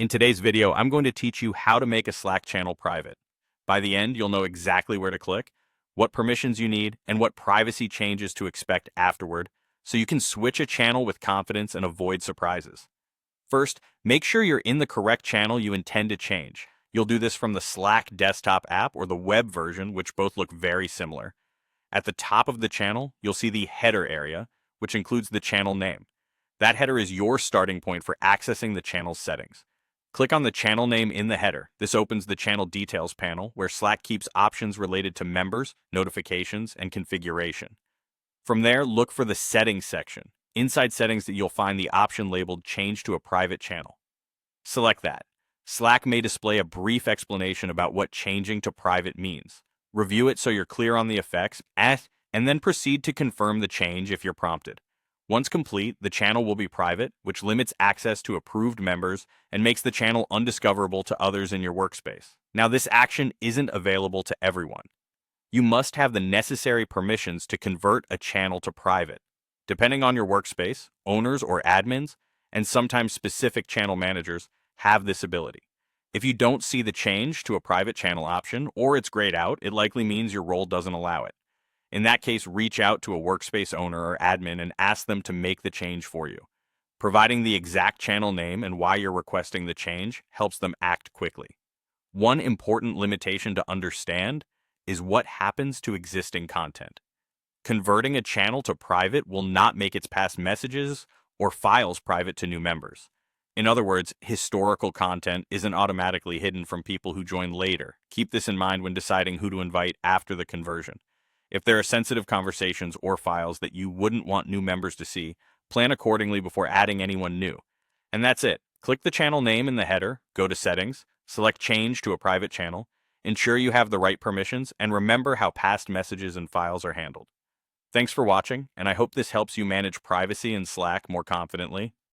In today's video, I'm going to teach you how to make a Slack channel private. By the end, you'll know exactly where to click, what permissions you need, and what privacy changes to expect afterward, so you can switch a channel with confidence and avoid surprises. First, make sure you're in the correct channel you intend to change. You'll do this from the Slack desktop app or the web version, which both look very similar. At the top of the channel, you'll see the header area, which includes the channel name. That header is your starting point for accessing the channel's settings. Click on the channel name in the header. This opens the channel details panel, where Slack keeps options related to members, notifications, and configuration. From there, look for the settings section. Inside settings, you'll find the option labeled change to a private channel. Select that. Slack may display a brief explanation about what changing to private means. Review it so you're clear on the effects, and then proceed to confirm the change if you're prompted. Once complete, the channel will be private, which limits access to approved members and makes the channel undiscoverable to others in your workspace. Now, this action isn't available to everyone. You must have the necessary permissions to convert a channel to private. Depending on your workspace, owners or admins, and sometimes specific channel managers, have this ability. If you don't see the change to a private channel option, or it's grayed out, it likely means your role doesn't allow it. In that case, reach out to a workspace owner or admin and ask them to make the change for you. Providing the exact channel name and why you're requesting the change helps them act quickly. One important limitation to understand is what happens to existing content. Converting a channel to private will not make its past messages or files private to new members. In other words, historical content isn't automatically hidden from people who join later. Keep this in mind when deciding who to invite after the conversion. If there are sensitive conversations or files that you wouldn't want new members to see, plan accordingly before adding anyone new. And that's it. Click the channel name in the header, go to Settings, select Change to a private channel, ensure you have the right permissions, and remember how past messages and files are handled. Thanks for watching, and I hope this helps you manage privacy in Slack more confidently.